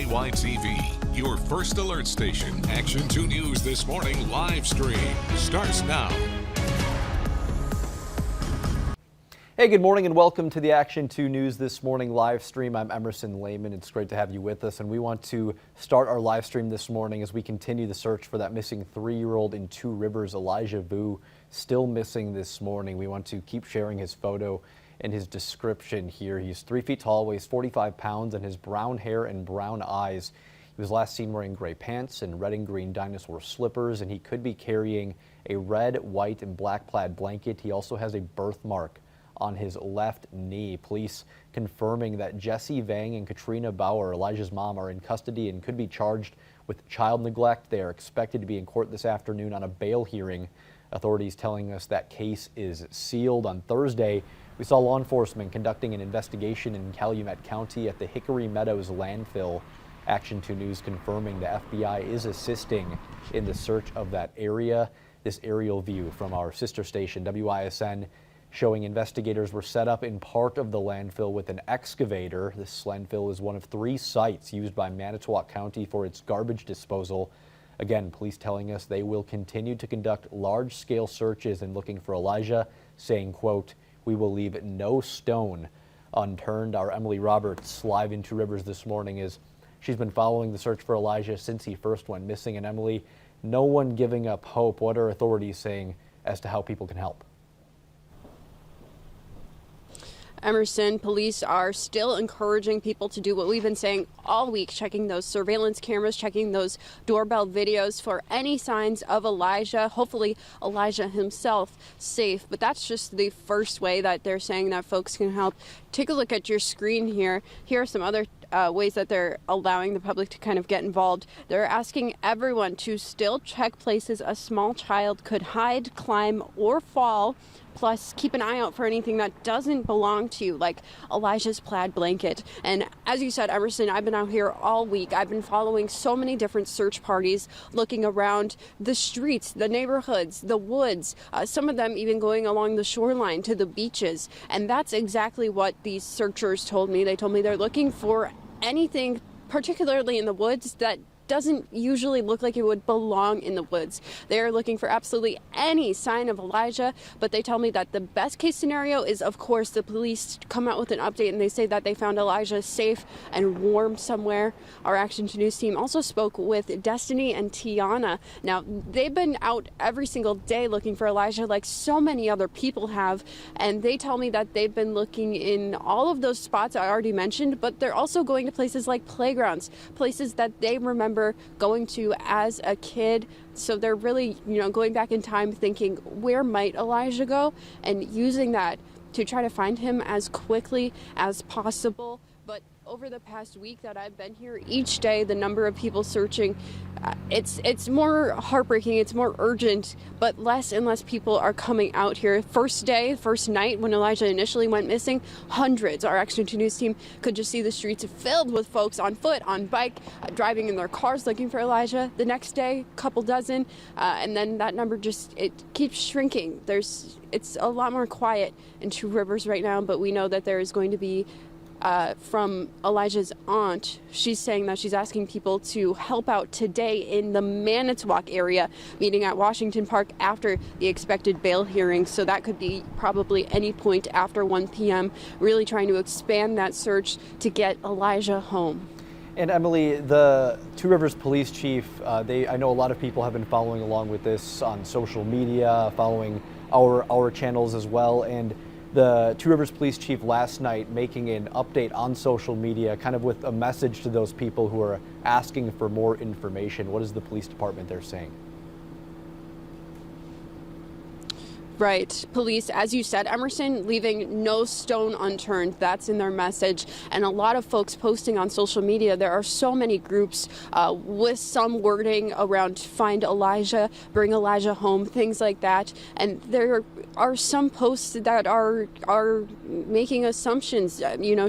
WBAY TV, your first alert station. Action 2 News This Morning live stream starts now. Hey, good morning and welcome to the Action 2 News This Morning live stream. I'm Emerson Lehman. It's great to have you with us, and we want to start our live stream this morning as we continue the search for that missing 3-year-old in Two Rivers, Elijah Vue, still missing this morning. We want to keep sharing his photo and his description here. He's 3 feet tall, weighs 45 pounds, and has brown hair and brown eyes. He was last seen wearing gray pants and red and green dinosaur slippers, and he could be carrying a red, white, and black plaid blanket. He also has a birthmark on his left knee. Police confirming that Jesse Vang and Katrina Bauer, Elijah's mom, are in custody and could be charged with child neglect. They are expected to be in court this afternoon on a bail hearing. Authorities telling us that case is sealed. On Thursday, we saw law enforcement conducting an investigation in Calumet County at the Hickory Meadows landfill. Action 2 News confirming the FBI is assisting in the search of that area. This aerial view from our sister station, WISN, showing investigators were set up in part of the landfill with an excavator. This landfill is one of 3 sites used by Manitowoc County for its garbage disposal. Again, police telling us they will continue to conduct large-scale searches and looking for Elijah, saying, quote, "We will leave no stone unturned." Our Emily Roberts live in Two Rivers this morning is she's been following the search for Elijah since he first went missing. And Emily, no one giving up hope. What are authorities saying as to how people can help? Emerson, police are still encouraging people to do what we've been saying all week, checking those surveillance cameras, checking those doorbell videos for any signs of Elijah. Hopefully Elijah himself safe, but that's just the first way that they're saying that folks can help. Take a look at your screen here. Here are some other ways that they're allowing the public to kind of get involved. They're asking everyone to still check places a small child could hide, climb, or fall. Plus, keep an eye out for anything that doesn't belong to you, like Elijah's plaid blanket. And as you said, Emerson, I've been out here all week. I've been following so many different search parties, looking around the streets, the neighborhoods, the woods, some of them even going along the shoreline to the beaches. And that's exactly what these searchers told me. They told me they're looking for anything, particularly in the woods, that doesn't usually look like it would belong in the woods. They're looking for absolutely any sign of Elijah, but they tell me that the best case scenario is, of course, the police come out with an update and they say that they found Elijah safe and warm somewhere. Our Action 2 News team also spoke with Destiny and Tiana. Now, they've been out every single day looking for Elijah like so many other people have, and they tell me that they've been looking in all of those spots I already mentioned, but they're also going to places like playgrounds, places that they remember going to as a kid. So they're really, going back in time thinking, where might Elijah go? And using that to try to find him as quickly as possible. But over the past week that I've been here, each day the number of people searching, it's more heartbreaking, it's more urgent, but less and less people are coming out here. First night when Elijah initially went missing, hundreds. Our Action 2 News team could just see the streets filled with folks on foot, on bike, driving in their cars looking for Elijah. The next day, a couple dozen, and then that number it keeps shrinking. It's a lot more quiet in Two Rivers right now, but we know that there is going to be from Elijah's aunt. She's saying that she's asking people to help out today in the Manitowoc area, meeting at Washington Park after the expected bail hearing. So that could be probably any point after 1 p.m., really trying to expand that search to get Elijah home. And Emily, the Two Rivers Police Chief, I know a lot of people have been following along with this on social media, following our channels as well. And the Two Rivers Police Chief last night making an update on social media, kind of with a message to those people who are asking for more information. What is the police department there saying? Right. Police, as you said, Emerson, leaving no stone unturned. That's in their message. And a lot of folks posting on social media. There are so many groups with some wording around find Elijah, bring Elijah home, things like that. And there are some posts that are making assumptions,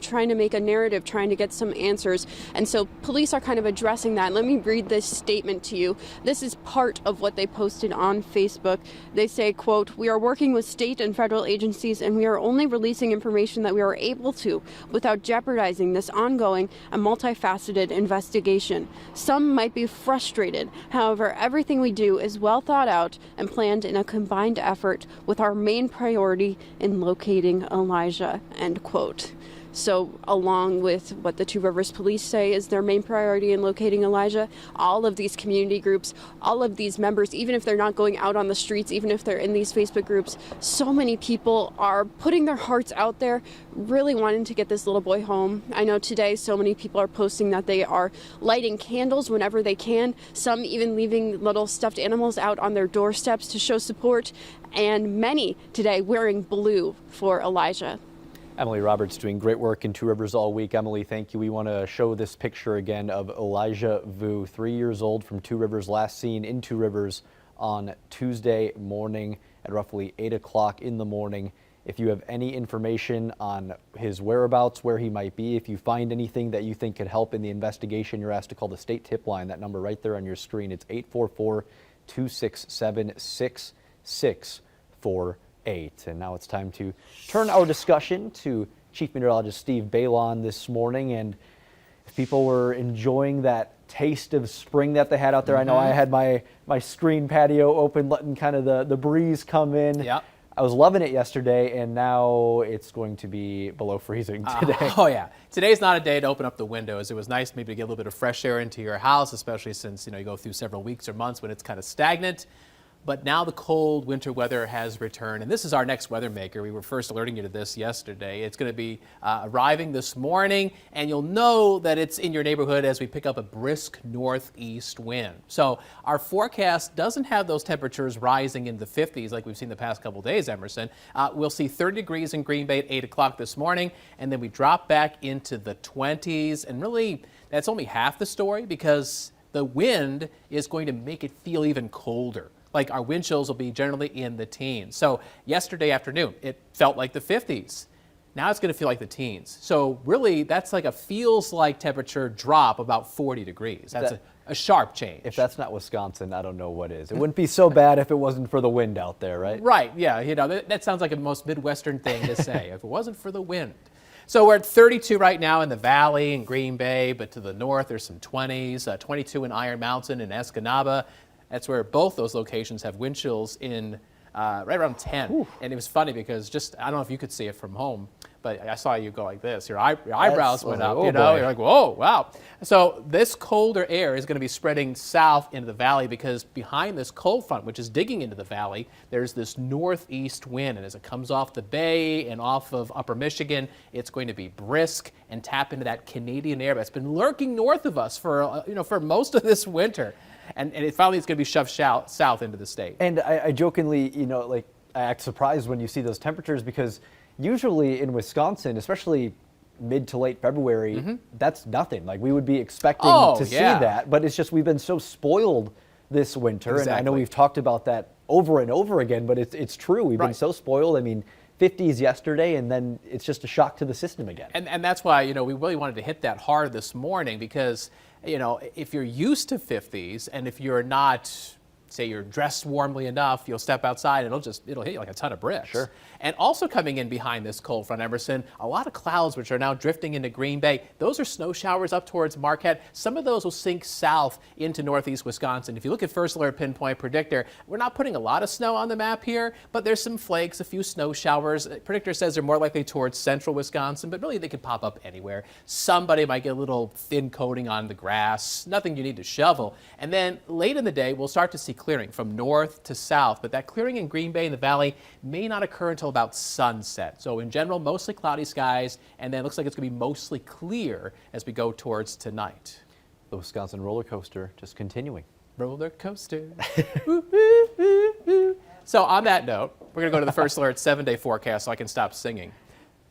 trying to make a narrative, trying to get some answers. And so police are kind of addressing that. Let me read this statement to you. This is part of what they posted on Facebook. They say, quote, "We are are working with state and federal agencies, and we are only releasing information that we are able to without jeopardizing this ongoing and multifaceted investigation. Some might be frustrated. However, everything we do is well thought out and planned in a combined effort with our main priority in locating Elijah, end quote. So along with what the Two Rivers Police say is their main priority in locating Elijah, all of these community groups, all of these members, even if they're not going out on the streets, even if they're in these Facebook groups, so many people are putting their hearts out there, really wanting to get this little boy home. I know today so many people are posting that they are lighting candles whenever they can, some even leaving little stuffed animals out on their doorsteps to show support, and many today wearing blue for Elijah. Emily Roberts doing great work in Two Rivers all week. Emily, thank you. We want to show this picture again of Elijah Vue, 3 years old, from Two Rivers, last seen in Two Rivers on Tuesday morning at roughly 8 o'clock in the morning. If you have any information on his whereabouts, where he might be, if you find anything that you think could help in the investigation, you're asked to call the state tip line. That number right there on your screen. It's 844-267-6648. And now it's time to turn our discussion to Chief Meteorologist Steve Balon this morning. And if people were enjoying that taste of spring that they had out there, I know I had my screen patio open, letting kind of the breeze come in. Yeah. I was loving it yesterday, and now it's going to be below freezing today. Oh yeah, today's not a day to open up the windows. It was nice maybe to get a little bit of fresh air into your house, especially since you go through several weeks or months when it's kind of stagnant. But now the cold winter weather has returned, and this is our next weather maker. We were first alerting you to this yesterday. It's going to be arriving this morning, and you'll know that it's in your neighborhood as we pick up a brisk northeast wind. So our forecast doesn't have those temperatures rising in the 50s like we've seen the past couple days, Emerson. We'll see 30 degrees in Green Bay at 8 o'clock this morning, and then we drop back into the 20s. And really, that's only half the story, because the wind is going to make it feel even colder. Like our wind chills will be generally in the teens. So yesterday afternoon, it felt like the 50s. Now it's going to feel like the teens. So really, that's like a feels like temperature drop about 40 degrees. That's a sharp change. If that's not Wisconsin, I don't know what is. It wouldn't be so bad if it wasn't for the wind out there, right? Right, yeah. That sounds like a most Midwestern thing to say, if it wasn't for the wind. So we're at 32 right now in the Valley and Green Bay, but to the north there's some 20s, 22 in Iron Mountain and Escanaba. That's where both those locations have wind chills in right around 10. Ooh. And it was funny because I don't know if you could see it from home, but I saw you go like this. Your eyebrows went up, You're like, whoa, wow. So this colder air is going to be spreading south into the valley, because behind this cold front, which is digging into the valley, there's this northeast wind. And as it comes off the bay and off of upper Michigan, it's going to be brisk and tap into that Canadian air that's been lurking north of us for, for most of this winter. And it's going to be shoved south into the state. And I jokingly, I act surprised when you see those temperatures, because usually in Wisconsin, especially mid to late February, that's nothing. Like, we would be expecting to see that, but it's just we've been so spoiled this winter. Exactly. And I know we've talked about that over and over again, but it's true. We've been so spoiled. I mean, 50s yesterday, and then it's just a shock to the system again. And that's why, we really wanted to hit that hard this morning, because if you're used to 50s, and if you're not, say you're dressed warmly enough, you'll step outside and it'll hit you like a ton of bricks. Sure. And also coming in behind this cold front, Emerson, a lot of clouds which are now drifting into Green Bay. Those are snow showers up towards Marquette. Some of those will sink south into northeast Wisconsin. If you look at First Alert Pinpoint Predictor, we're not putting a lot of snow on the map here, but there's some flakes, a few snow showers. Predictor says they're more likely towards central Wisconsin, but really they could pop up anywhere. Somebody might get a little thin coating on the grass, nothing you need to shovel. And then late in the day, we'll start to see clearing from north to south, but that clearing in Green Bay and the Valley may not occur until about sunset. So in general, mostly cloudy skies, and then it looks like it's going to be mostly clear as we go towards tonight. The Wisconsin roller coaster just continuing. Roller coaster. So on that note, we're going to go to the First Alert 7-day forecast so I can stop singing.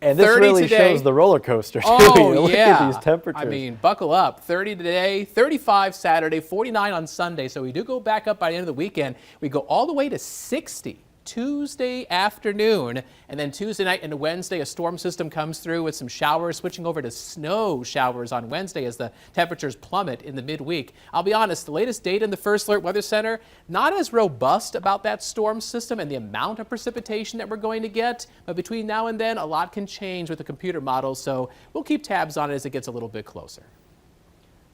And this really shows the roller coaster. Oh, Look at these temperatures. I mean, buckle up. 30 today, 35 Saturday, 49 on Sunday. So we do go back up by the end of the weekend. We go all the way to 60 Tuesday afternoon, and then Tuesday night into Wednesday, a storm system comes through with some showers, switching over to snow showers on Wednesday as the temperatures plummet in the midweek. I'll be honest, the latest data in the First Alert Weather Center, not as robust about that storm system and the amount of precipitation that we're going to get, but between now and then, a lot can change with the computer models, so we'll keep tabs on it as it gets a little bit closer.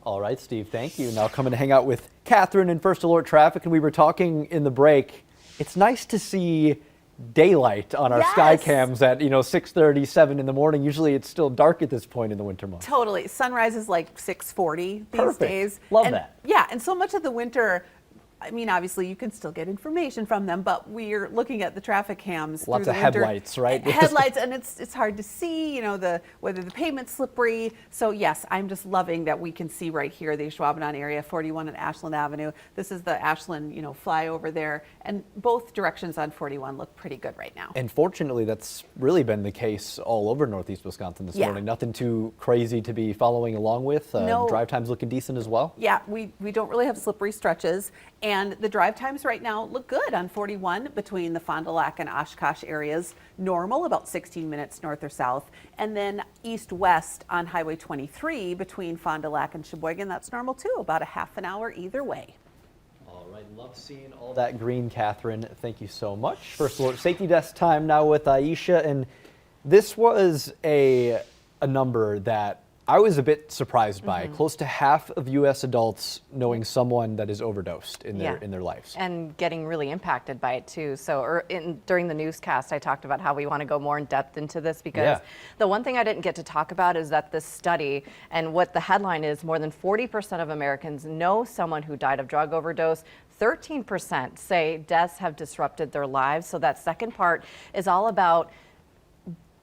All right, Steve, thank you. Now coming to hang out with Catherine in First Alert Traffic, and we were talking in the break. It's nice to see daylight on our sky cams at 6:30, 7 in the morning. Usually it's still dark at this point in the winter months. Totally. Sunrise is like 6:40 these days. Love that. Yeah, and so much of the winter, I mean, obviously you can still get information from them, but we're looking at the traffic cams. Lots through of the winter. headlights, right? Headlights, and it's hard to see, whether the pavement's slippery. So yes, I'm just loving that we can see right here the Schwabenau area, 41 and Ashland Avenue. This is the Ashland, flyover there, and both directions on 41 look pretty good right now. And fortunately, that's really been the case all over Northeast Wisconsin this morning. Nothing too crazy to be following along with. No. Drive times looking decent as well. Yeah, we don't really have slippery stretches, and the drive times right now look good on 41 between the Fond du Lac and Oshkosh areas. Normal, about 16 minutes north or south, and then east-west on Highway 23 between Fond du Lac and Sheboygan. That's normal too, about a half an hour either way. All right, love seeing all that green, Catherine. Thank you so much. First Alert Safety Desk time now with Aisha, and this was a number that I was a bit surprised by. Close to half of U.S. adults knowing someone that is overdosed in their lives. And getting really impacted by it too. So during the newscast, I talked about how we want to go more in depth into this because the one thing I didn't get to talk about is that this study, and what the headline is, more than 40% of Americans know someone who died of drug overdose. 13% say deaths have disrupted their lives. So that second part is all about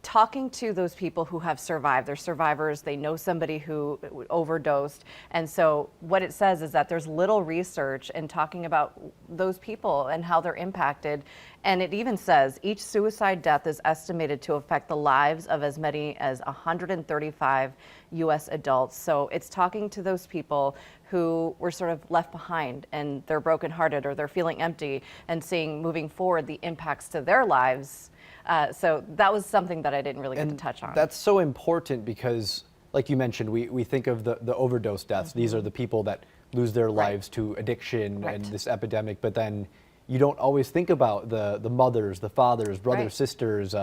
talking to those people who have survived. They're survivors. They know somebody who overdosed. And so what it says is that there's little research in talking about those people and how they're impacted. And it even says each suicide death is estimated to affect the lives of as many as 135 U.S. adults. So it's talking to those people who were sort of left behind and they're brokenhearted or they're feeling empty, and seeing moving forward the impacts to their lives. So that was something that I didn't really get to touch on. That's so important because, like you mentioned, we think of the overdose deaths. These are the people that lose their lives to addiction and this epidemic, but then you don't always think about the mothers, the fathers, brothers, sisters,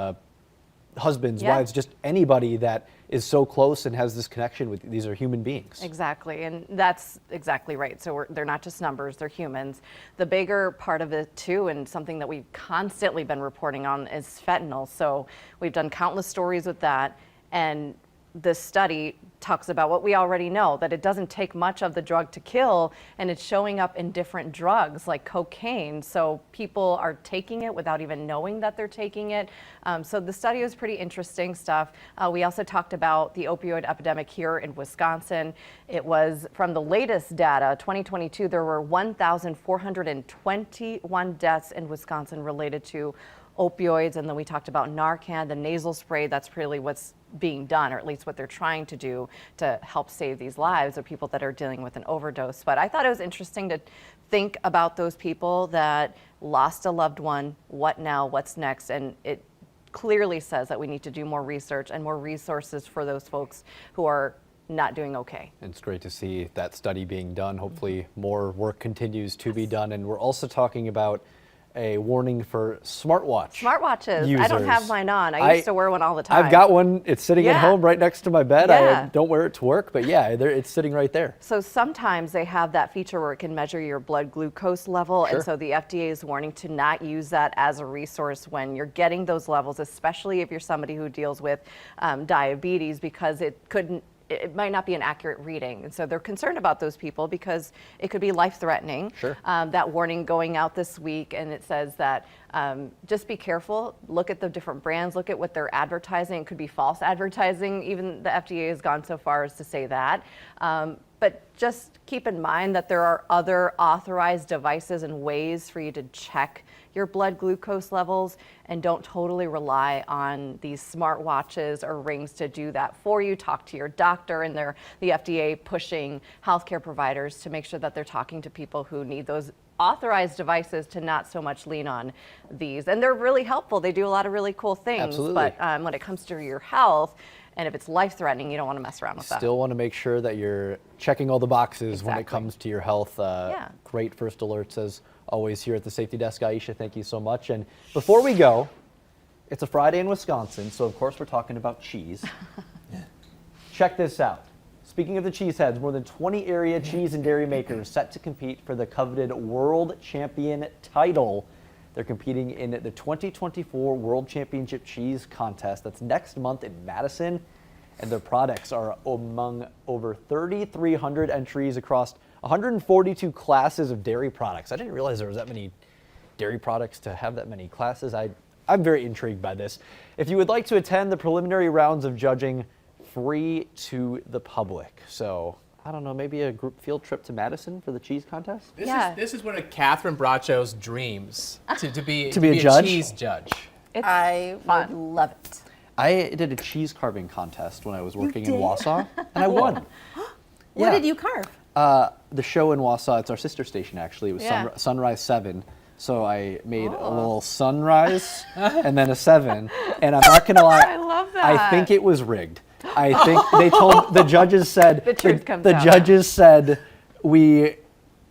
husbands, wives, just anybody that is so close and has this connection with. These are human beings. Exactly, and that's exactly right. So they're not just numbers, they're humans. The bigger part of it too, and something that we've constantly been reporting on, is fentanyl. So we've done countless stories with that, and this study talks about what we already know, that it doesn't take much of the drug to kill, and it's showing up in different drugs like cocaine. So people are taking it without even knowing that they're taking it. So the study was pretty interesting stuff. We also talked about the opioid epidemic here in Wisconsin. It was from the latest data, 2022, there were 1,421 deaths in Wisconsin related to opioids, and then we talked about Narcan, the nasal spray. That's really what's being done, or at least what they're trying to do to help save these lives of people that are dealing with an overdose. But I thought it was interesting to think about those people that lost a loved one. What now? What's next? And it clearly says that we need to do more research and more resources for those folks who are not doing okay. It's great to see that study being done. Hopefully more work continues to be done. And we're also talking about a warning for smartwatches. users. I don't have mine on. I used to wear one all the time. I've got one. It's sitting at home right next to my bed. I don't wear it to work, but it's sitting right there. So sometimes they have that feature where it can measure your blood glucose level. And so the FDA is warning to not use that as a resource when you're getting those levels, especially if you're somebody who deals with diabetes, because it might not be an accurate reading. And so they're concerned about those people because it could be life-threatening. That warning going out this week, and it says that just be careful, look at the different brands, look at what they're advertising. It could be false advertising. Even the FDA has gone so far as to say that. But just keep in mind that there are other authorized devices and ways for you to check your blood glucose levels, and don't totally rely on these smartwatches or rings to do that for you. Talk to your doctor, and the FDA pushing healthcare providers to make sure that they're talking to people who need those authorized devices to not so much lean on these. And they're really helpful. They do a lot of really cool things. Absolutely. But when it comes to your health, and if it's life-threatening, you don't want to mess around with that. Still want to make sure that you're checking all the boxes when it Exactly. comes to your health. Great first alerts as always here at the Safety Desk. Aisha, thank you so much. And before we go, it's a Friday in Wisconsin, so of course we're talking about cheese. Check this out. Speaking of the cheeseheads, more than 20 area cheese and dairy makers set to compete for the coveted World Champion title. They're competing in the 2024 World Championship Cheese Contest. That's next month in Madison. And their products are among over 3,300 entries across 142 classes of dairy products. I didn't realize there was that many dairy products to have that many classes. I'm very intrigued by this. If you would like to attend the preliminary rounds of judging, free to the public. So I don't know, maybe a group field trip to Madison for the cheese contest? This is one of Catherine Bracho's dreams, to be a judge? cheese judge. I would love it. I did a cheese carving contest when I was working in Wausau, and I won. What did you carve? The show in Wausau, it's our sister station actually, it was Sunrise 7. So I made a little sunrise and then a 7. And I'm not going to lie, I love that. I think it was rigged. I think they told, the judges said, The truth comes the out. judges said we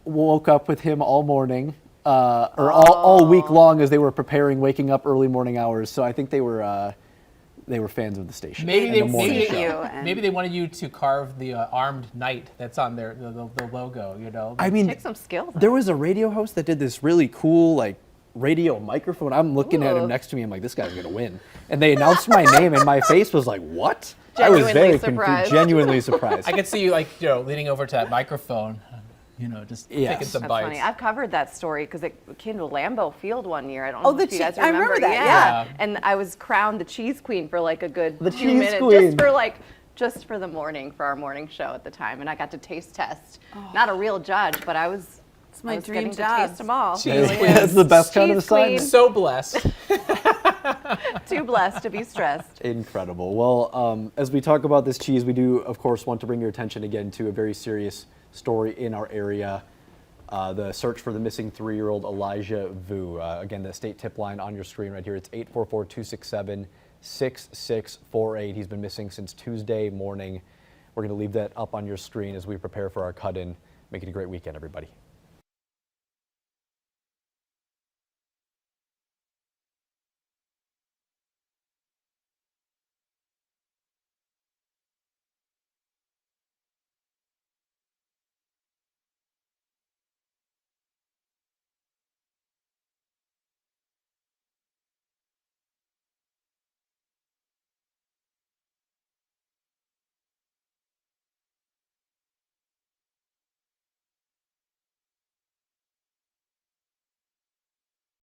woke up with him all morning, or all week long as they were preparing, waking up early morning hours. So I think they were fans of the station. Maybe and they the morning see show. you. And Maybe they wanted you to carve the armed knight that's on their the logo. You know. I mean, Take some skill. there was a radio host that did this really cool like radio microphone. I'm looking at him Ooh. next to me. I'm like, this guy's gonna win. And they announced my name, and my face was like, what? I was Genuinely very surprised. genuinely surprised. I could see you leaning over to that microphone, just Yes. taking some That's bites. funny. I've covered that story because it came to Lambeau Field one year. I don't know Oh, the if you guys cheese- I remember. remember that, yeah. And I was crowned the cheese queen for like a good The 2 cheese minutes, queen. just for the morning, for our morning show at the time. And I got to taste test. Not a real judge, but I was. It's my I was dream getting job. to taste them all. Cheese Yeah, queen. that's the best kind of Cheese assignment. queen. So blessed. Too blessed to be stressed. Incredible. Well, as we talk about this cheese, we do, of course, want to bring your attention again to a very serious story in our area. The search for the missing 3-year-old Elijah Vue. Again, the state tip line on your screen right here. It's 844-267-6648. He's been missing since Tuesday morning. We're going to leave that up on your screen as we prepare for our cut-in. Make it a great weekend, everybody.